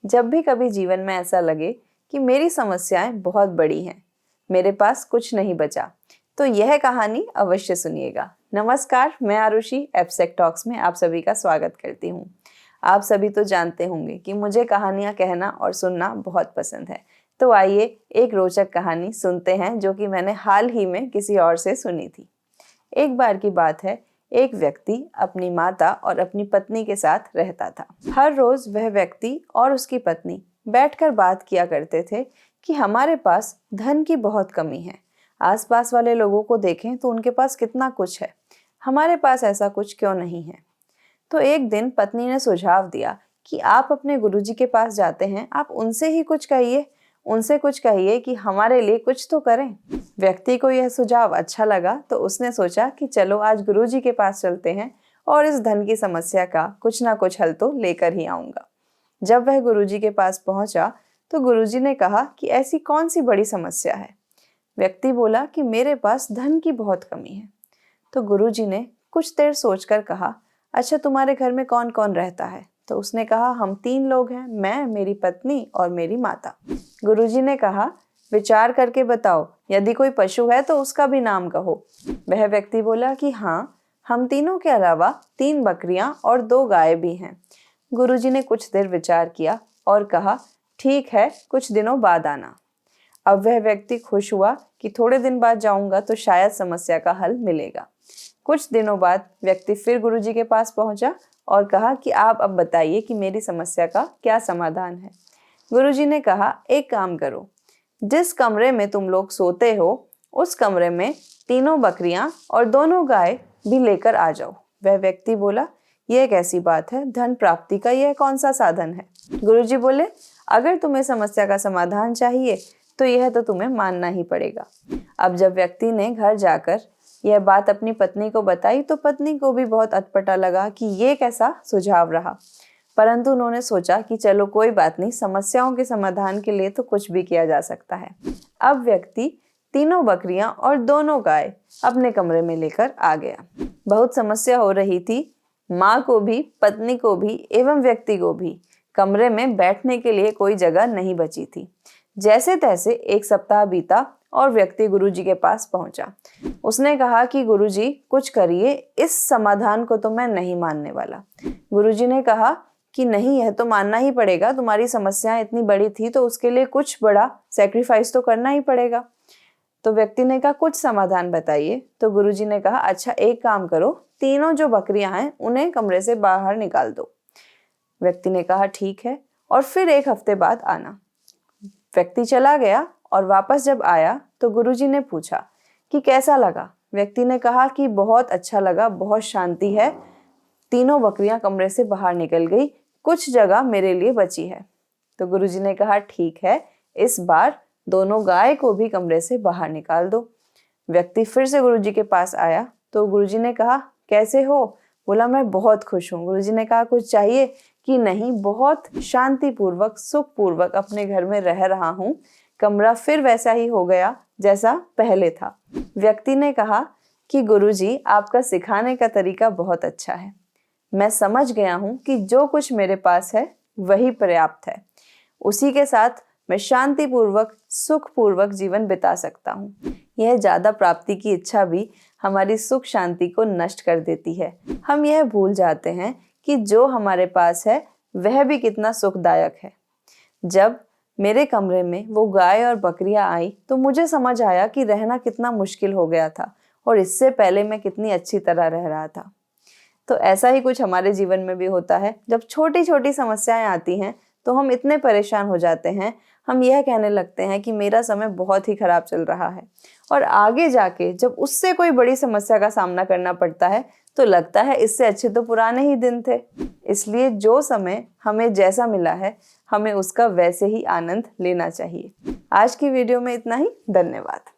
जब भी कभी जीवन में ऐसा लगे कि मेरी समस्याएं बहुत बड़ी हैं, मेरे पास कुछ नहीं बचा, तो यह कहानी अवश्य सुनिएगा। नमस्कार, मैं आरुषि एब्स्ट्रैक्ट टॉक्स में आप सभी का स्वागत करती हूँ। आप सभी तो जानते होंगे कि मुझे कहानियाँ कहना और सुनना बहुत पसंद है। तो आइए एक रोचक कहानी सुनते हैं जो कि मैंने हाल ही में किसी और से सुनी थी। एक बार की बात है, एक व्यक्ति अपनी माता और अपनी पत्नी के साथ रहता था। हर रोज वह व्यक्ति और उसकी पत्नी बैठकर बात किया करते थे कि हमारे पास धन की बहुत कमी है। आसपास वाले लोगों को देखें तो उनके पास कितना कुछ है, हमारे पास ऐसा कुछ क्यों नहीं है। तो एक दिन पत्नी ने सुझाव दिया कि आप अपने गुरुजी के पास जाते हैं, आप उनसे ही कुछ कहिए, उनसे कुछ कहिए कि हमारे लिए कुछ तो करें। व्यक्ति को यह सुझाव अच्छा लगा तो उसने सोचा कि चलो आज गुरुजी के पास चलते हैं और इस धन की समस्या का कुछ ना कुछ हल तो लेकर ही आऊंगा। जब वह गुरुजी के पास पहुंचा तो गुरुजी ने कहा कि ऐसी कौन सी बड़ी समस्या है। व्यक्ति बोला कि मेरे पास धन की बहुत कमी है। तो गुरुजी ने कुछ देर सोचकर कहा, अच्छा तुम्हारे घर में कौन कौन रहता है? तो उसने कहा, हम 3 लोग हैं, मैं, मेरी पत्नी और मेरी माता। गुरुजी ने कहा, विचार करके बताओ, यदि कोई पशु है तो उसका भी नाम कहो। वह व्यक्ति बोला कि हाँ, हम तीनों के अलावा 3 बकरियां और 2 गाय भी हैं। गुरुजी ने कुछ देर विचार किया और कहा, ठीक है, कुछ दिनों बाद आना। अब वह व्यक्ति खुश हुआ कि थोड़े दिन बाद जाऊंगा तो शायद समस्या का हल मिलेगा। कुछ दिनों बाद व्यक्ति फिर गुरुजी के पास पहुंचा और कहा कि आप अब बताइए कि मेरी समस्या का क्या समाधान है। गुरुजी ने कहा, एक काम करो, जिस कमरे में तुम लोग सोते हो उस कमरे में 3 बकरियां और 2 गाय भी लेकर आ जाओ। वह व्यक्ति बोला, यह कैसी बात है, धन प्राप्ति का यह कौन सा साधन है? गुरुजी बोले, अगर तुम्हें समस्या का समाधान चाहिए तो यह तो तुम्हें मानना ही पड़ेगा। अब जब व्यक्ति ने घर जाकर यह बात अपनी पत्नी को बताई तो पत्नी को भी बहुत अटपटा लगा कि ये कैसा सुझाव रहा, परंतु उन्होंने सोचा कि चलो कोई बात नहीं, समस्याओं के समाधान के लिए तो कुछ भी किया जा सकता है। अब व्यक्ति 3 बकरियां और 2 गाय अपने कमरे में लेकर आ गया। बहुत समस्या हो रही थी, माँ को भी, पत्नी को भी एवं व्यक्ति को भी कमरे में बैठने के लिए कोई जगह नहीं बची थी। जैसे तैसे 1 सप्ताह बीता और व्यक्ति गुरुजी के पास पहुंचा। उसने कहा कि गुरुजी कुछ करिए, इस समाधान को तो मैं नहीं मानने वाला। गुरुजी ने कहा कि नहीं, यह तो मानना ही पड़ेगा, तुम्हारी समस्या इतनी बड़ी थी तो उसके लिए कुछ बड़ा सैक्रिफाइस तो करना ही पड़ेगा। तो व्यक्ति ने कहा, कुछ समाधान बताइए। तो गुरुजी ने कहा, अच्छा एक काम करो, 3 जो बकरियां हैं उन्हें कमरे से बाहर निकाल दो। व्यक्ति ने कहा, ठीक है, और फिर 1 हफ्ते बाद आना। व्यक्ति चला गया और वापस जब आया तो गुरुजी ने पूछा कि कैसा लगा? व्यक्ति ने कहा कि बहुत अच्छा लगा, बहुत शांति है, 3 बकरियां कमरे से बाहर निकल गई, कुछ जगह मेरे लिए बची है। तो गुरुजी ने कहा, ठीक है, इस बार 2 गाय को भी कमरे से बाहर निकाल दो। व्यक्ति फिर से गुरुजी के पास आया तो गुरुजी ने कहा, कैसे हो? बोला, मैं बहुत खुश हूँ। गुरुजी ने कहा, कुछ चाहिए? कि नहीं, बहुत शांतिपूर्वक, सुखपूर्वक अपने घर में रह रहा हूँ, कमरा फिर वैसा ही हो गया जैसा पहले था। व्यक्ति ने कहा कि गुरुजी, आपका सिखाने का तरीका बहुत अच्छा है, मैं समझ गया हूँ कि जो कुछ मेरे पास है वही पर्याप्त है, उसी के साथ मैं शांतिपूर्वक, सुखपूर्वक जीवन बिता सकता हूँ। यह ज्यादा प्राप्ति की इच्छा भी हमारी सुख शांति को नष्ट कर देती है। हम यह भूल जाते हैं कि जो हमारे पास है वह भी कितना सुखदायक है। जब मेरे कमरे में वो गाय और बकरियां आई तो मुझे समझ आया कि रहना कितना मुश्किल हो गया था और इससे पहले मैं कितनी अच्छी तरह रह रहा था। तो ऐसा ही कुछ हमारे जीवन में भी होता है। जब छोटी छोटी समस्याएं आती हैं तो हम इतने परेशान हो जाते हैं, हम यह कहने लगते हैं कि मेरा समय बहुत ही खराब चल रहा है, और आगे जाके जब उससे कोई बड़ी समस्या का सामना करना पड़ता है तो लगता है इससे अच्छे तो पुराने ही दिन थे। इसलिए जो समय हमें जैसा मिला है, हमें उसका वैसे ही आनंद लेना चाहिए। आज की वीडियो में इतना ही। धन्यवाद।